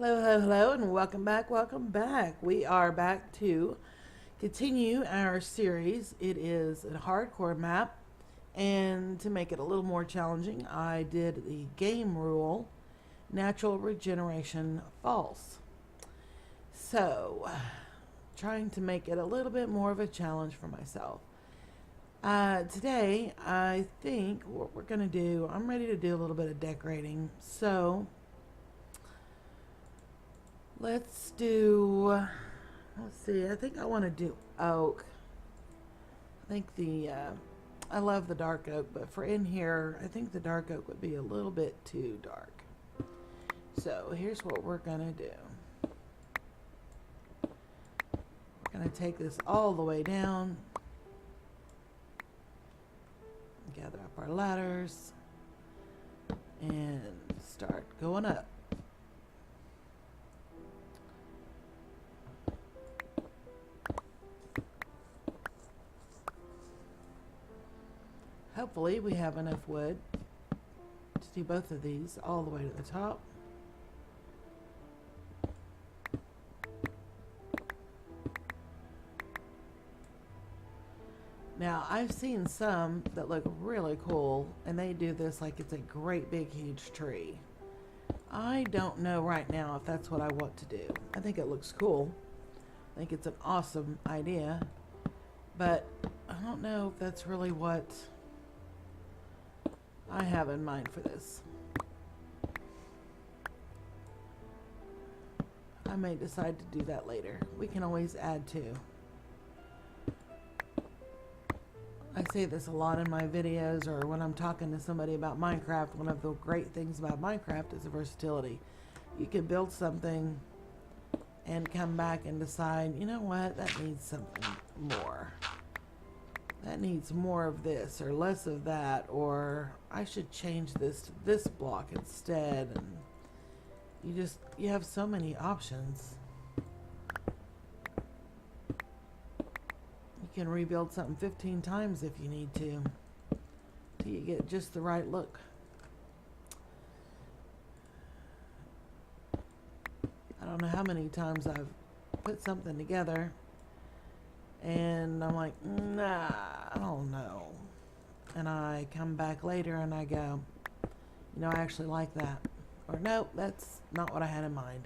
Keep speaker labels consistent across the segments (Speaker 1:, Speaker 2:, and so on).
Speaker 1: Hello, hello, hello, and welcome back, welcome back. We are back to continue our series. It is a hardcore map, and to make it a little more challenging, I did the game rule, natural regeneration false. So, trying to make it a little bit more of a challenge for myself. Today, I think what we're going to do, I'm ready to do a little bit of decorating. So, let's do, let's see, I think I want to do oak. I think I love the dark oak, but for in here, I think the dark oak would be a little bit too dark. So here's what we're going to do. We're going to take this all the way down. Gather up our ladders and start going up. Hopefully we have enough wood to do both of these all the way to the top. Now, I've seen some that look really cool, and they do this like it's a great big huge tree. I don't know right now if that's what I want to do. I think it looks cool. I think it's an awesome idea, but I don't know if that's really what I have in mind for this. I may decide to do that later. We can always add to. I say this a lot in my videos or when I'm talking to somebody about Minecraft. One of the great things about Minecraft is the versatility. You can build something and come back and decide, you know what, that needs something more. That needs more of this or less of that, or I should change this to this block instead. And you have so many options. You can rebuild something 15 times if you need to till you get just the right look. I don't know how many times I've put something together and I'm like, nah, I don't know. And I come back later and I go, you know, I actually like that. Or nope, that's not what I had in mind.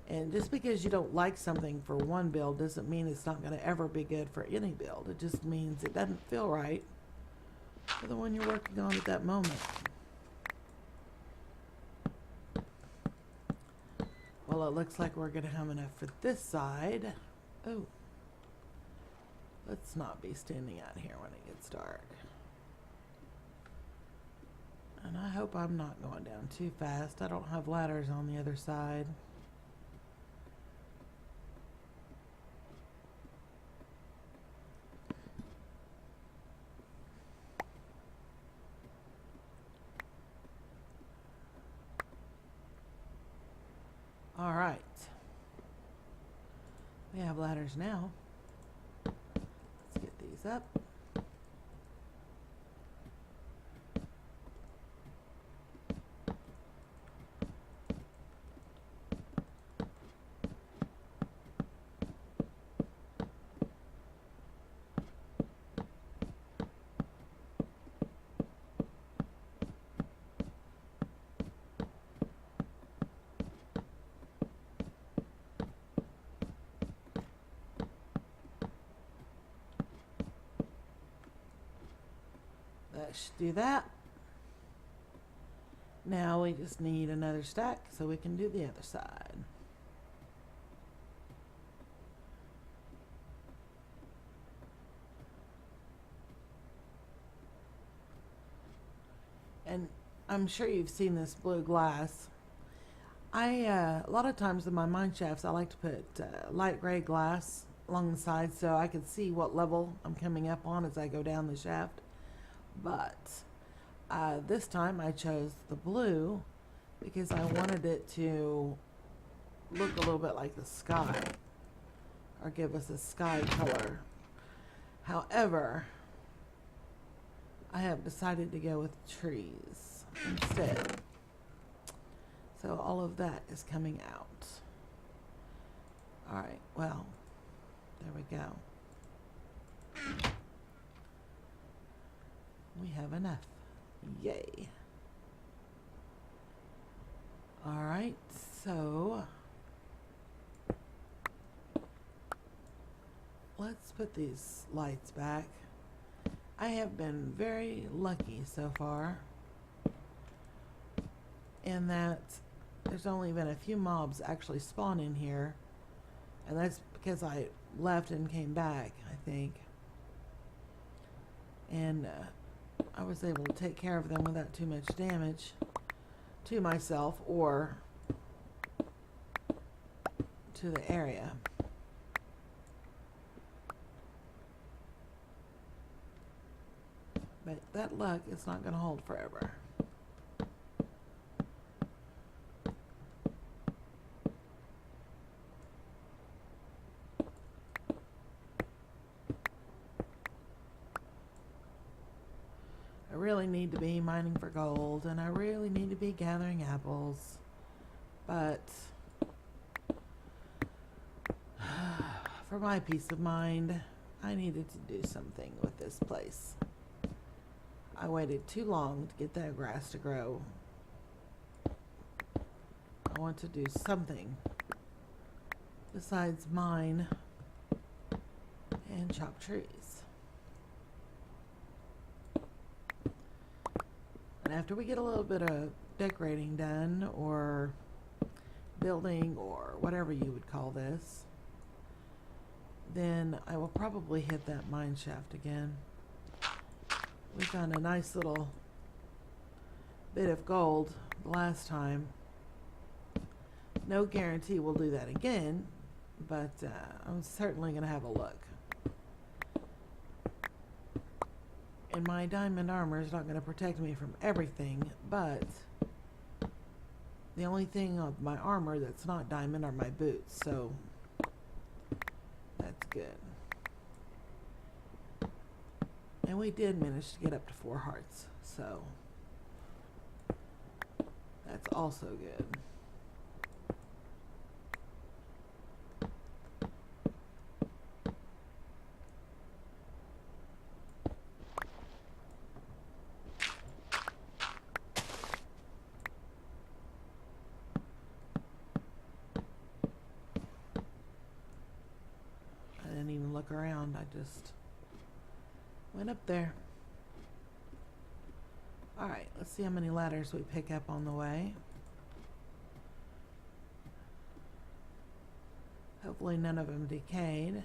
Speaker 1: And just because you don't like something for one build doesn't mean it's not going to ever be good for any build. It just means it doesn't feel right for the one you're working on at that moment. Well, it looks like we're going to have enough for this side. Oh, let's not be standing out here when it gets dark. And I hope I'm not going down too fast. I don't have ladders on the other side. All right. We have ladders now. Let's get these up. That should do that. Now we just need another stack so we can do the other side. And I'm sure you've seen this blue glass. A lot of times in my mine shafts, I like to put light gray glass along the side so I can see what level I'm coming up on as I go down the shaft. But this time I chose the blue because I wanted it to look a little bit like the sky or give us a sky color. However, I have decided to go with trees instead. So all of that is coming out. All right, well, there we go. We have enough. Yay. All right, so let's put these lights back. I have been very lucky so far in that there's only been a few mobs actually spawn in here, and that's because I left and came back, I think. And I was able to take care of them without too much damage to myself or to the area. But that luck is not going to hold forever. I really need to be mining for gold, and I really need to be gathering apples. But for my peace of mind, I needed to do something with this place. I waited too long to get that grass to grow. I want to do something besides mine and chop trees. And after we get a little bit of decorating done, or building, or whatever you would call this, then I will probably hit that mine shaft again. We found a nice little bit of gold the last time. No guarantee we'll do that again, but I'm certainly going to have a look. And my diamond armor is not going to protect me from everything, but the only thing of my armor that's not diamond are my boots, so that's good. And we did manage to get up to 4 hearts, so that's also good. I didn't even look around, I just went up there. Alright, let's see how many ladders we pick up on the way. Hopefully none of them decayed.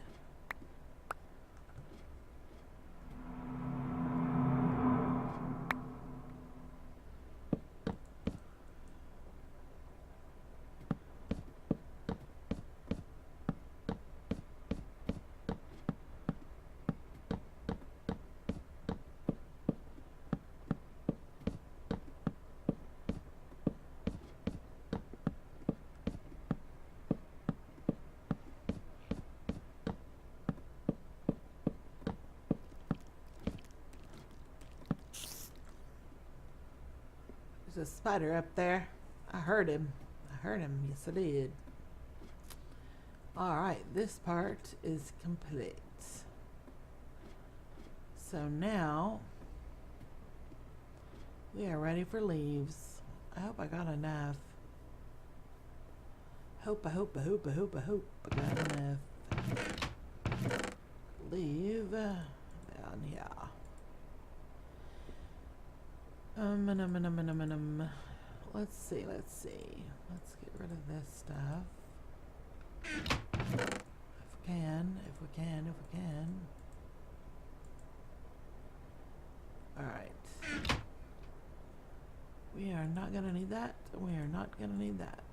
Speaker 1: There's a spider up there. I heard him. Yes, I did. Alright, this part is complete. So now we are ready for leaves. I hope I got enough. I hope I got enough. Leave down here. Let's see. Let's get rid of this stuff. If we can. Alright. We are not gonna need that. We are not gonna need that.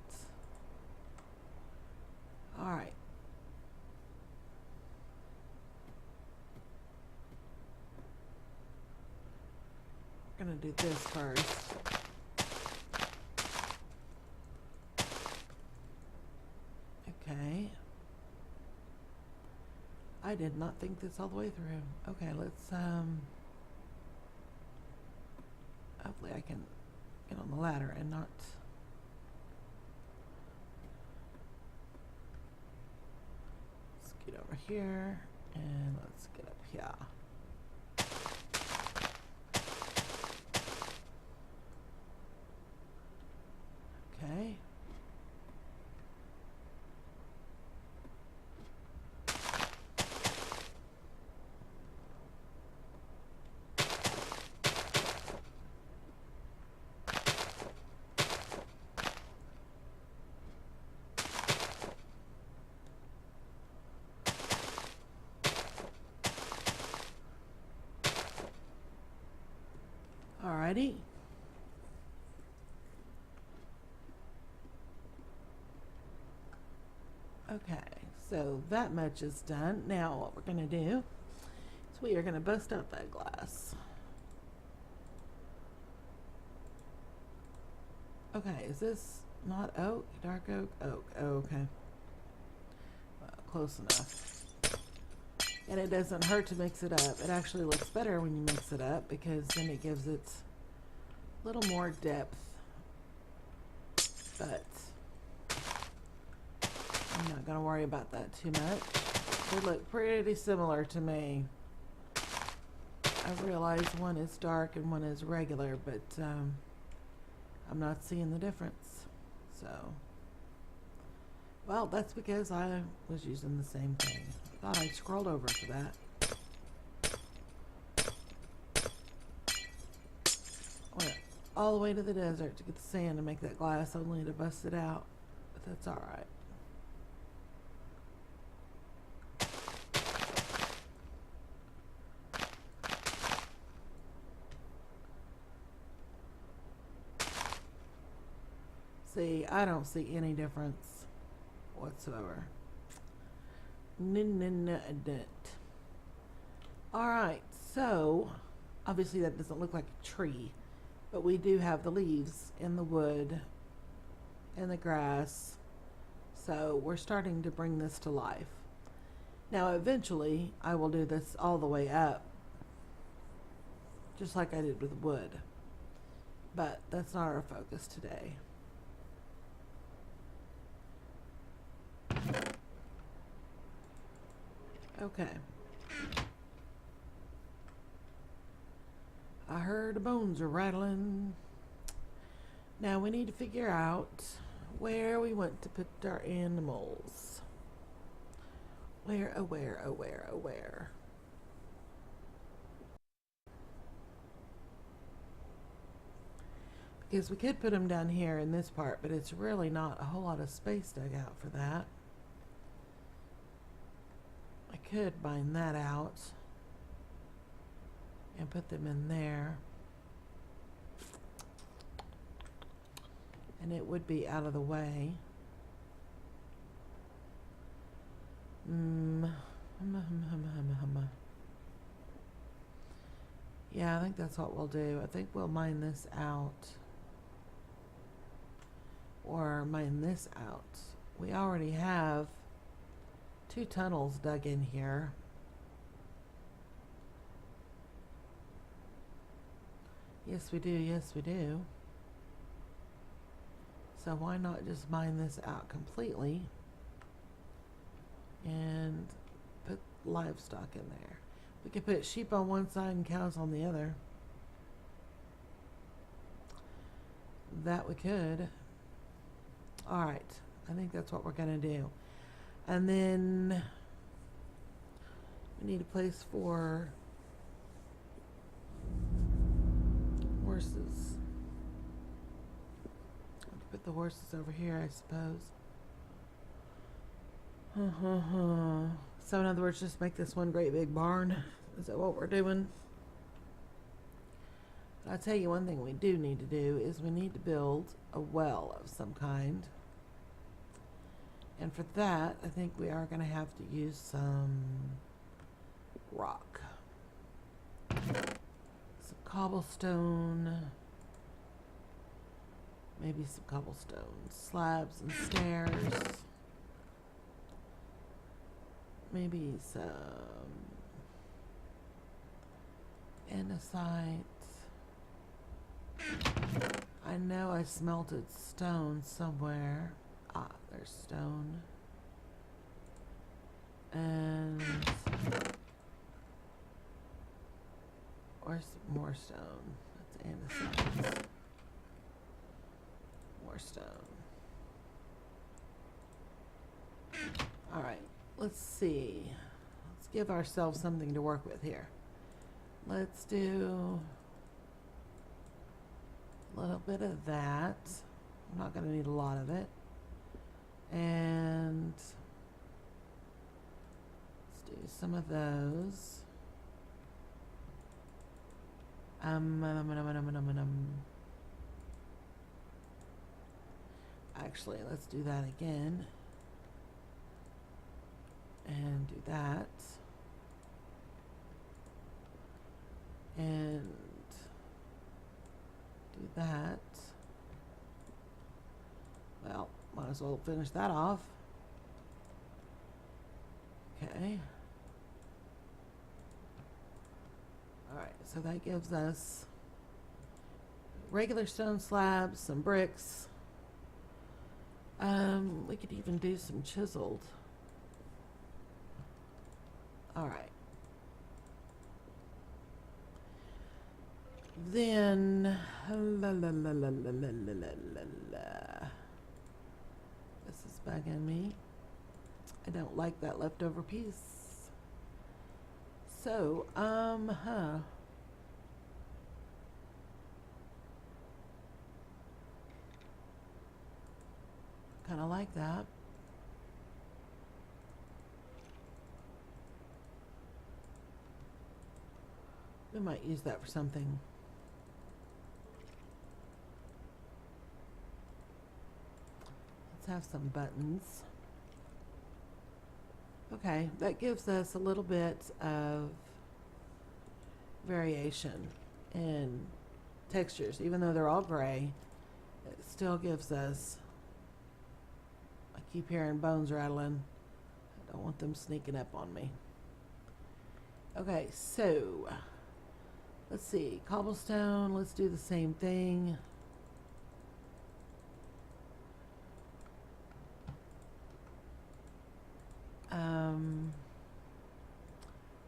Speaker 1: Alright. We're gonna do this first. Okay. I did not think this all the way through. Okay, let's hopefully I can get on the ladder and not here, and let's get up here. Okay. Alrighty. Okay, so that much is done. Now what we're going to do is we are going to bust out that glass. Okay, is this not oak? Dark oak? Oak. Oh, okay. Close enough. And it doesn't hurt to mix it up. It actually looks better when you mix it up because then it gives it a little more depth. But I'm not going to worry about that too much. They look pretty similar to me. I realize one is dark and one is regular, but I'm not seeing the difference. So, well, that's because I was using the same thing. Thought I scrolled over for that. Went all the way to the desert to get the sand to make that glass, only to bust it out. But that's all right. See, I don't see any difference whatsoever. Alright, so obviously that doesn't look like a tree, but we do have the leaves in the wood and the grass, so we're starting to bring this to life. Now eventually I will do this all the way up, just like I did with wood, but that's not our focus today. Okay. I heard the bones are rattling. Now we need to figure out where we want to put our animals. Where, oh where, oh where, oh where. Because we could put them down here in this part, but it's really not a whole lot of space dug out for that. I could mine that out and put them in there, and it would be out of the way. Yeah, I think that's what we'll do. I think we'll mine this out, or mine this out. We already have 2 tunnels dug in here. Yes, we do. Yes, we do. So why not just mine this out completely and put livestock in there? We could put sheep on one side and cows on the other. That we could. All right. I think that's what we're going to do. And then we need a place for horses. Put the horses over here, I suppose. So in other words, just make this one great big barn. Is that what we're doing? I'll tell you one thing we do need to do is we need to build a well of some kind. And for that, I think we are going to have to use some rock. Some cobblestone. Maybe some cobblestone slabs and stairs. Maybe some andesite. I know I smelted stone somewhere. Ah, there's stone. And where's more stone? That's andesite. More stone. All right, let's see. Let's give ourselves something to work with here. Let's do a little bit of that. I'm not going to need a lot of it. And let's do some of those. Actually, let's do that again. And do that. And do that. Well, might as well finish that off. Okay. Alright, so that gives us regular stone slabs, some bricks. We could even do some chiseled. Alright. Then this is bugging me. I don't like that leftover piece. So, kind of like that. We might use that for something. Let's have some buttons. Okay, that gives us a little bit of variation in textures. Even though they're all gray, it still gives us, I keep hearing bones rattling. I don't want them sneaking up on me. Okay, so let's see, cobblestone, let's do the same thing.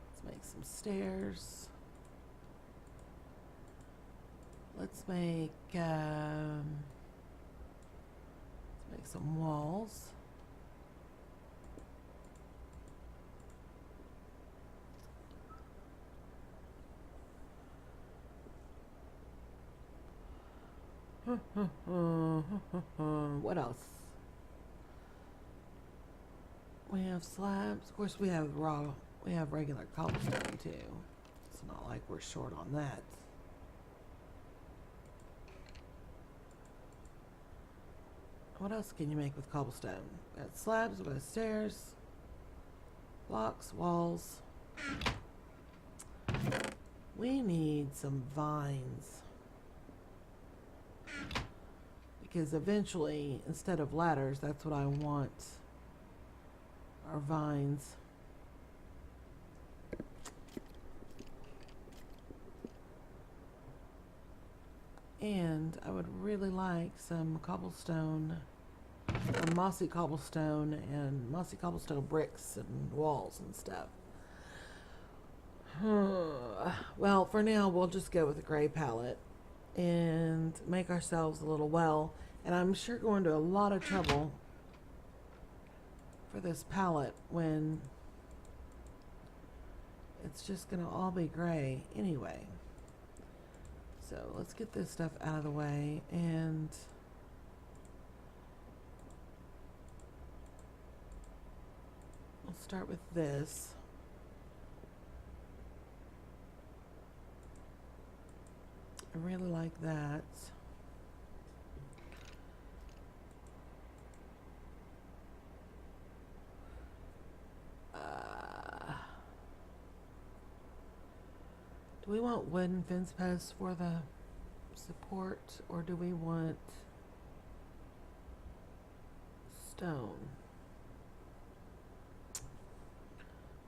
Speaker 1: Let's make some stairs. Let's make some walls. What else? We have slabs. Of course, we have regular cobblestone too. It's not like we're short on that. What else can you make with cobblestone? We got slabs, we got stairs, blocks, walls. We need some vines. Because eventually, instead of ladders, that's what I want. Our vines. And I would really like some cobblestone, some mossy cobblestone bricks and walls and stuff. Well, for now, we'll just go with a gray palette and make ourselves a little well. And I'm sure going to a lot of trouble for this palette when it's just going to all be gray anyway. So let's get this stuff out of the way, and we'll start with this. I really like that. Do we want wooden fence posts for the support, or do we want stone?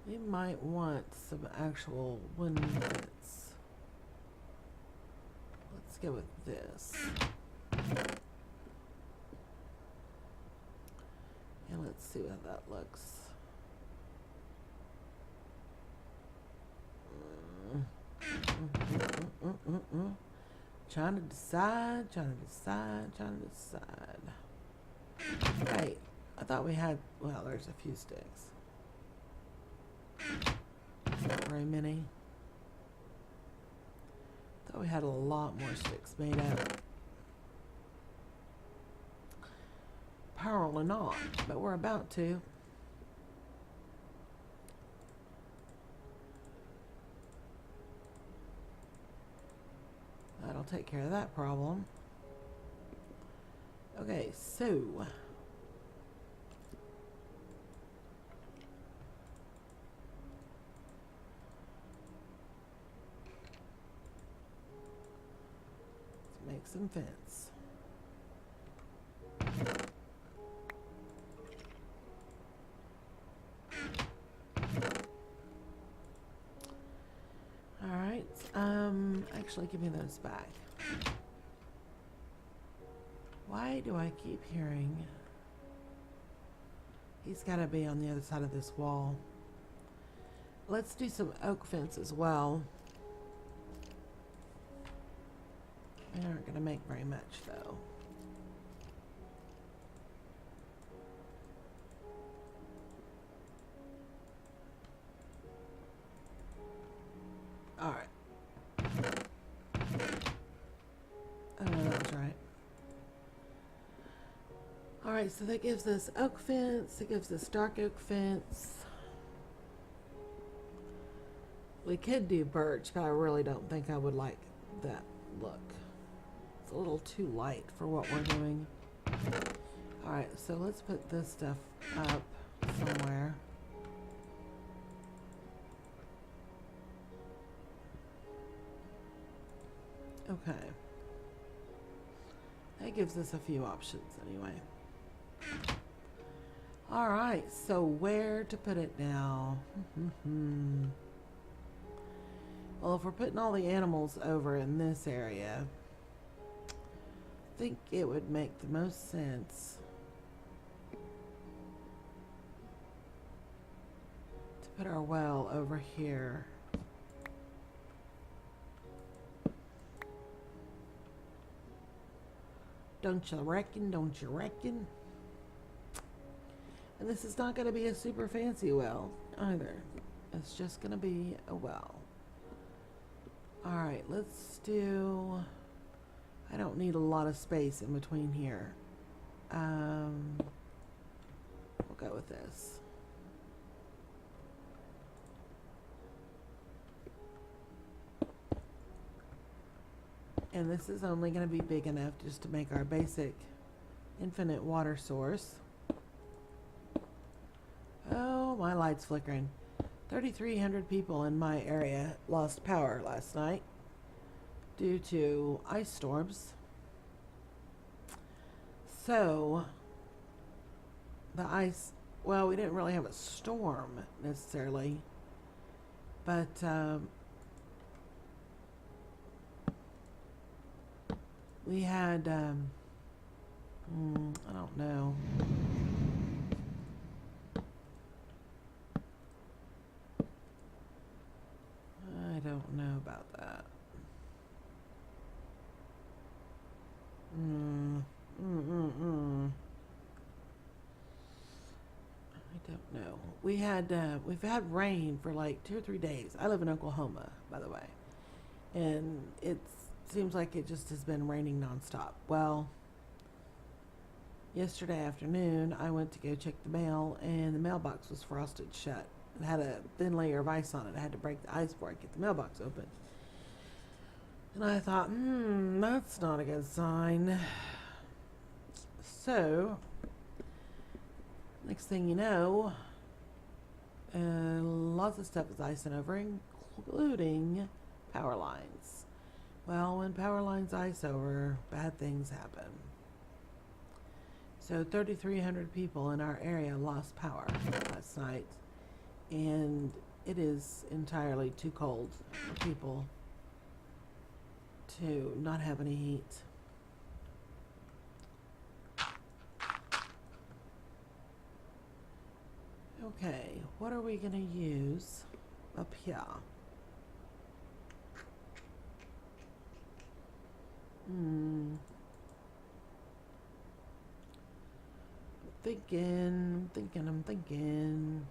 Speaker 1: We might want some actual wooden fence. Let's go with this. And let's see how that looks. Trying to decide, trying to decide, trying to decide. Wait, I thought we had, well, there's a few sticks. Not very many. Thought we had a lot more sticks made up. Apparently not, but we're about to. That'll take care of that problem. Okay, so let's make some fence. Alright, actually give me those back. Why do I keep hearing? He's got to be on the other side of this wall. Let's do some oak fence as well. They aren't going to make very much though. Alright. Oh, no, that was right. Alright, so that gives us oak fence. It gives us dark oak fence. We could do birch, but I really don't think I would like that look. It's a little too light for what we're doing. Alright, so let's put this stuff up somewhere. Okay. That gives us a few options anyway. Alright, so where to put it now? Well, if we're putting all the animals over in this area, I think it would make the most sense to put our well over here. Don't you reckon? Don't you reckon? And this is not going to be a super fancy well either. It's just going to be a well. Alright, let's do... I don't need a lot of space in between here. We'll go with this. And this is only going to be big enough just to make our basic infinite water source. Oh, my light's flickering. 3,300 people in my area lost power last night due to ice storms. So, the ice, well, we didn't really have a storm necessarily, but we had, I don't know. I don't know about that. I don't know. We've had rain for like 2 or 3 days. I live in Oklahoma, by the way, and it seems like it just has been raining nonstop. Well, yesterday afternoon I went to go check the mail, and the mailbox was frosted shut. It had a thin layer of ice on it. I had to break the ice before I could get the mailbox open. And I thought, that's not a good sign. So, next thing you know, lots of stuff is icing over, including power lines. Well, when power lines ice over, bad things happen. So 3,300 people in our area lost power last night. And it is entirely too cold for people to not have any heat. Okay, what are we going to use up here? I'm thinking.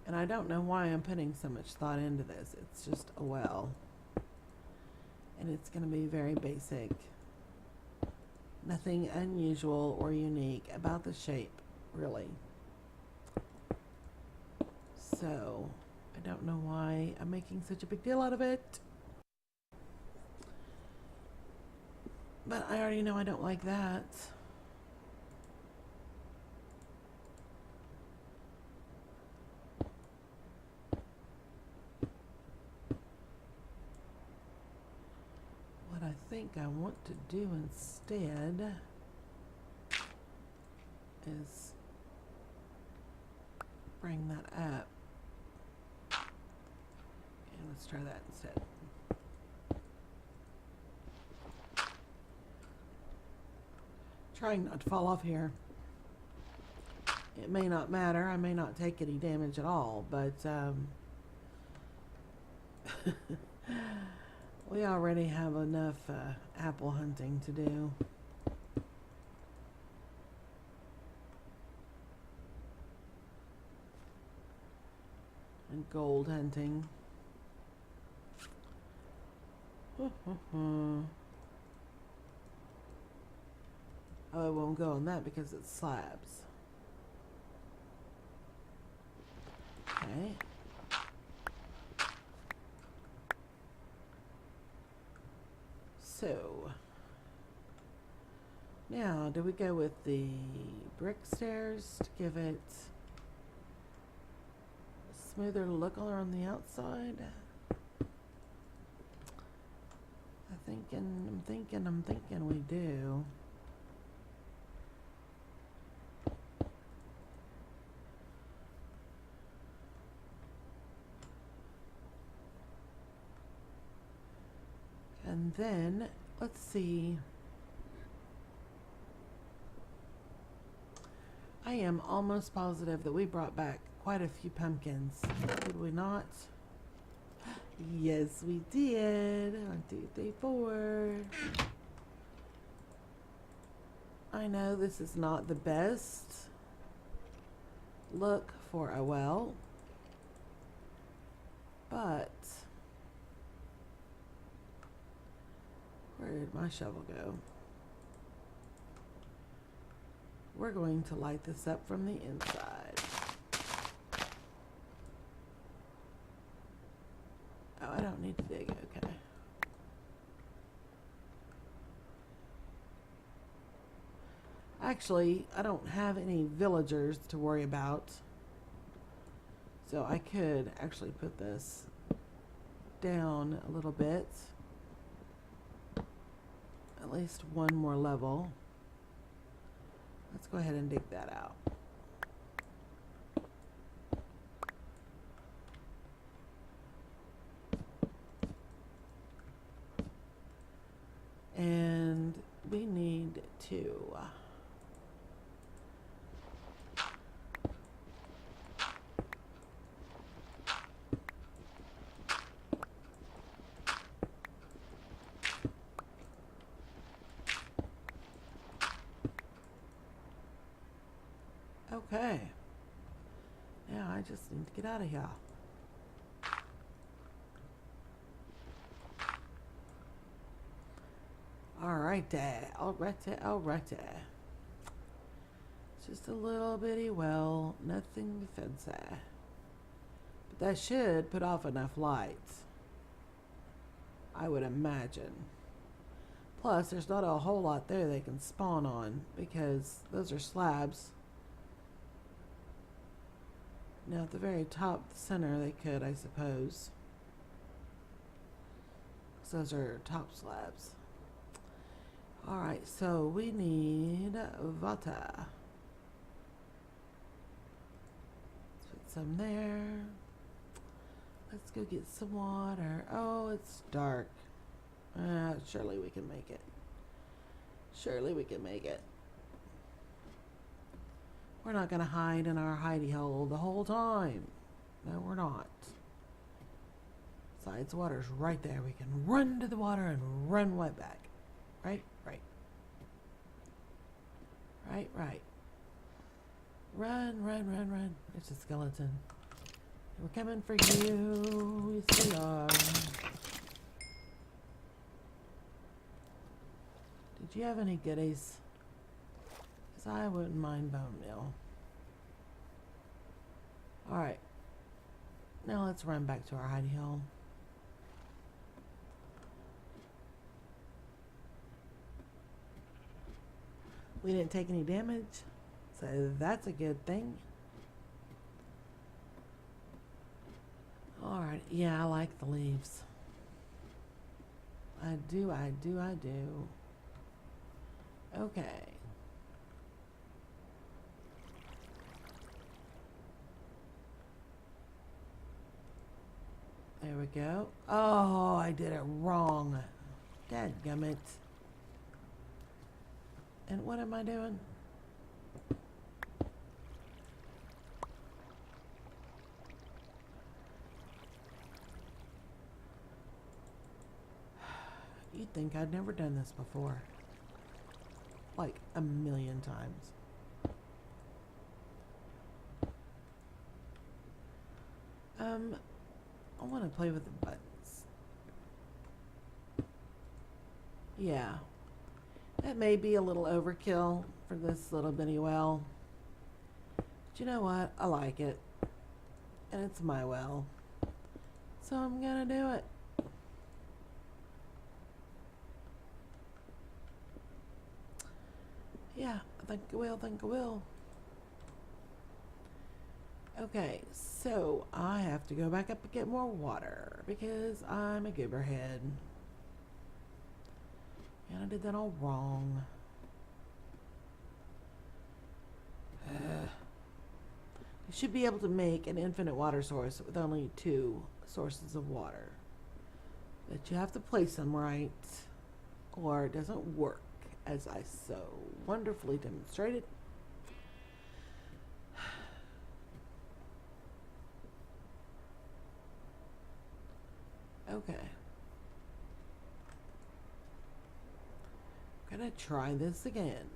Speaker 1: And I don't know why I'm putting so much thought into this. It's just a well. And it's going to be very basic. Nothing unusual or unique about the shape, really. So, I don't know why I'm making such a big deal out of it. But I already know I don't like that. What I think I want to do instead is bring that up. And let's try that instead. Trying not to fall off here. It may not matter. I may not take any damage at all, but we already have enough apple hunting to do. And gold hunting. Oh, it won't go on that because it's slabs. Okay. So, now do we go with the brick stairs to give it a smoother look on the outside? I'm thinking we do. And then, let's see. I am almost positive that we brought back quite a few pumpkins. Did we not? Yes, we did. 1, 2, 3, 4. I know this is not the best look for a well, but where did my shovel go? We're going to light this up from the inside. Oh, I don't need to dig, okay. Actually, I don't have any villagers to worry about. So I could actually put this down a little bit. At least one more level. Let's go ahead and dig that out. And we need to okay. Now I just need to get out of here. Alrighty. Just a little bitty well, nothing fancy. But that should put off enough light, I would imagine. Plus, there's not a whole lot there they can spawn on because those are slabs. Now at the very top center they could, I suppose. So those are top slabs. Alright, so we need water. Let's put some there. Let's go get some water. Oh, it's dark. Surely we can make it. We're not going to hide in our hidey hole the whole time. No, we're not. Besides, the water's right there. We can run to the water and run right back. Right, right. Right, right. Run, run, run, run. It's a skeleton. We're coming for you. Yes, we are. Did you have any goodies? Because I wouldn't mind bone meal. Alright. Now let's run back to our hidey hole. We didn't take any damage, so that's a good thing. Alright, yeah, I like the leaves. I do, I do, I do. Okay. There we go. Oh, I did it wrong. Dadgummit. And what am I doing? You'd think I'd never done this before. Like a million times. I want to play with the buttons. Yeah. That may be a little overkill for this little bitty well. But you know what? I like it. And it's my well. So I'm gonna do it. Yeah, I think I will. Okay, so I have to go back up and get more water because I'm a gooberhead. And I did that all wrong. You should be able to make an infinite water source with only 2 sources of water. But you have to place them right or it doesn't work, as I so wonderfully demonstrated. Okay. I'm gonna try this again.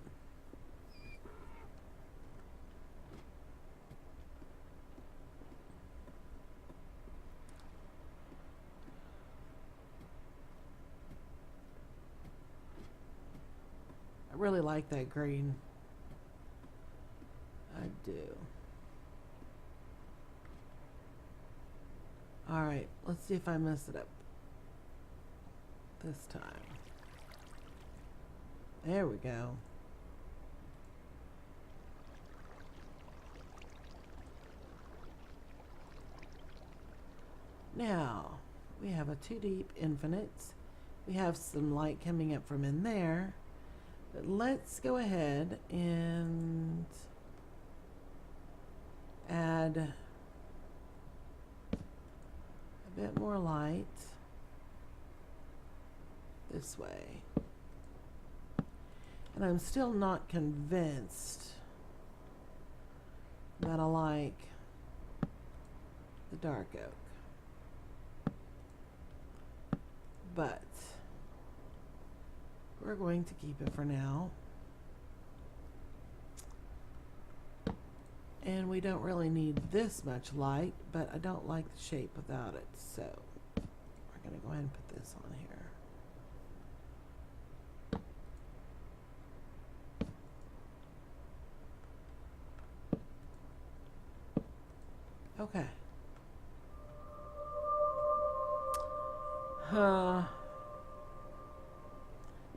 Speaker 1: I really like that green. I do. Alright, let's see if I mess it up this time. There we go. Now, we have a 2 deep infinite. We have some light coming up from in there. But let's go ahead and add a bit more light this way. And I'm still not convinced that I like the dark oak. But we're going to keep it for now. And we don't really need this much light, but I don't like the shape without it. So we're going to go ahead and put this on here. Okay.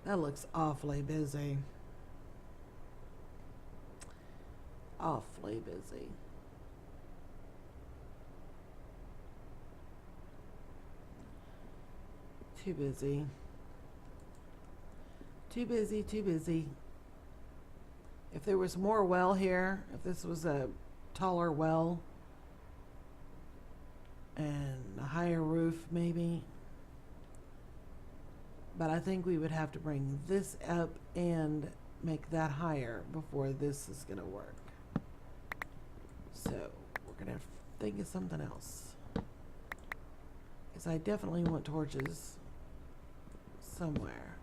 Speaker 1: That looks awfully busy. Awfully busy. Too busy. Too busy, too busy. If there was more well here, if this was a taller well and a higher roof maybe, but I think we would have to bring this up and make that higher before this is going to work. So we're gonna have to think of something else. Because I definitely want torches somewhere.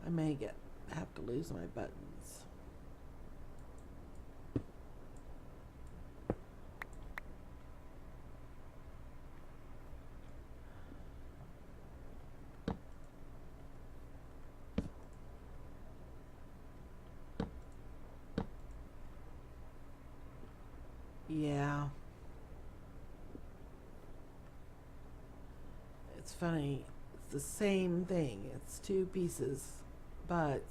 Speaker 1: I may have to lose my buttons. Yeah. It's funny. It's the same thing. It's two pieces, but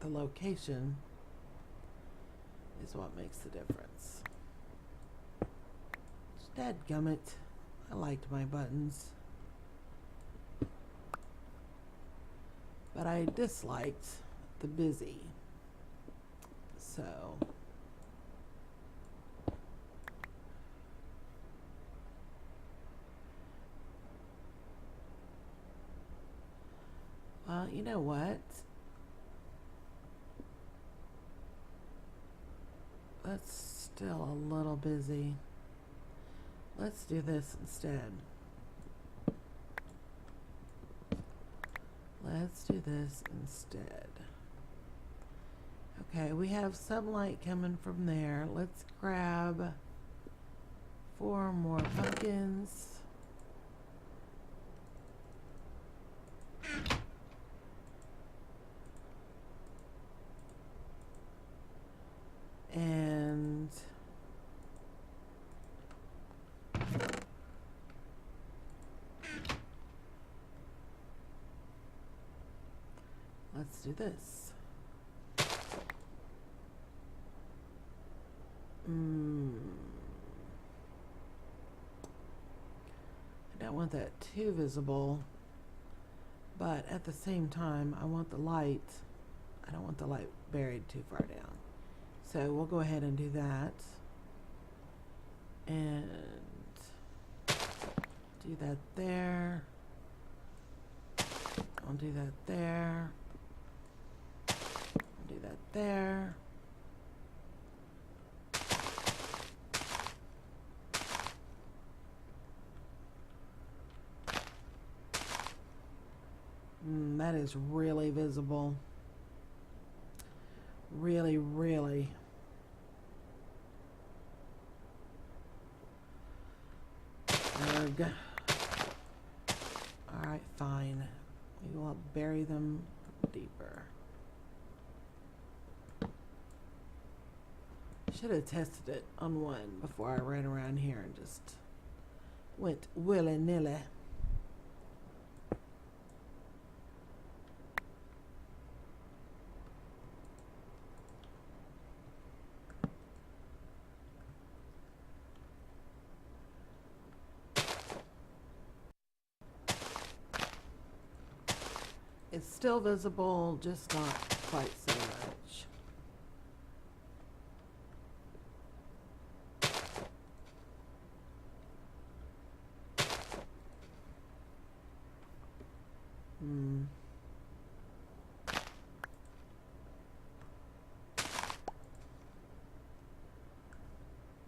Speaker 1: the location is what makes the difference. Dadgummit. I liked my buttons. But I disliked the busy. So well, you know what? That's still a little busy. Let's do this instead. Let's do this instead. Okay, we have some light coming from there. Let's grab 4 more pumpkins. And let's do this. I don't want that too visible, but at the same time, I want the light. I don't want the light buried too far down. So we'll go ahead and do that. And do that there. I'll do that there. I'll do that there. That is really visible. Really, really. Alright, fine. We will bury them deeper. Should have tested it on one before I ran around here and just went willy-nilly. It's still visible, just not quite so much.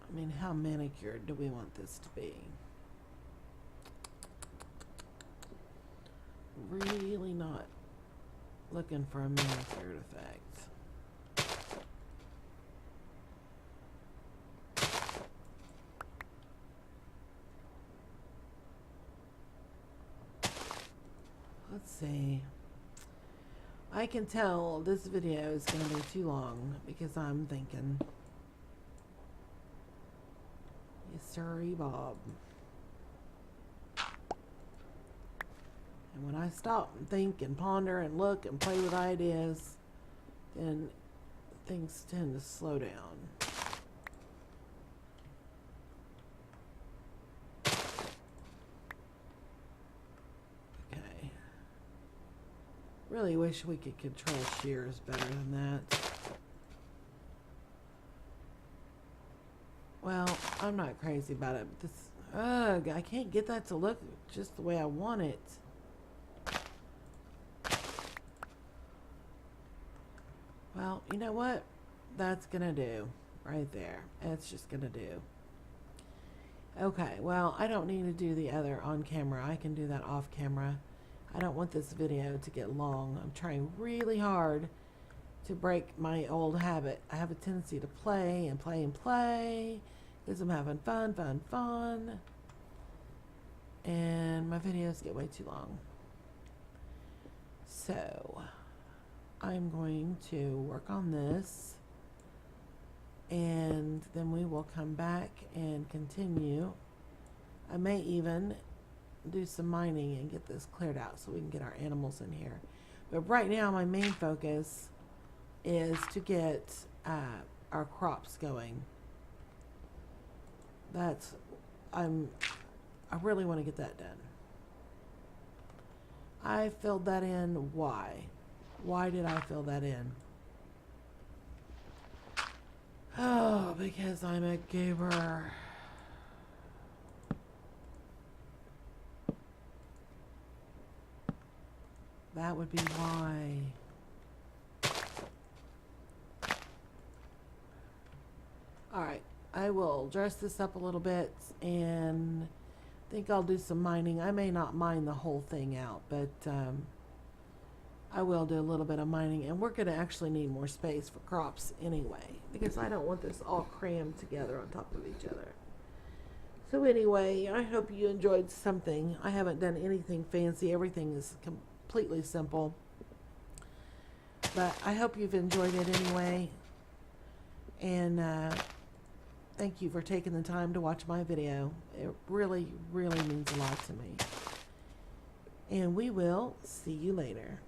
Speaker 1: I mean, how manicured do we want this to be? Really not looking for a manicured effect. Let's see. I can tell this video is going to be too long because I'm thinking, yes, sirree, Bob. And when I stop and think and ponder and look and play with ideas, then things tend to slow down. Okay. Really wish we could control shears better than that. Well, I'm not crazy about it. But this, ugh, I can't get that to look just the way I want it. Well, you know what? That's gonna do right there. It's just gonna do. Okay, well, I don't need to do the other on camera. I can do that off camera. I don't want this video to get long. I'm trying really hard to break my old habit. I have a tendency to play and play and play because I'm having fun, fun, fun. And my videos get way too long. So I'm going to work on this, and then we will come back and continue. I may even do some mining and get this cleared out so we can get our animals in here. But right now my main focus is to get our crops going. I really want to get that done. I filled that in. Why? Why did I fill that in? Oh, because I'm a goober. That would be why. Alright, I will dress this up a little bit and think I'll do some mining. I may not mine the whole thing out, but I will do a little bit of mining, and we're going to actually need more space for crops anyway, because I don't want this all crammed together on top of each other. So anyway, I hope you enjoyed something. I haven't done anything fancy. Everything is completely simple. But I hope you've enjoyed it anyway. And thank you for taking the time to watch my video. It really, really means a lot to me. And we will see you later.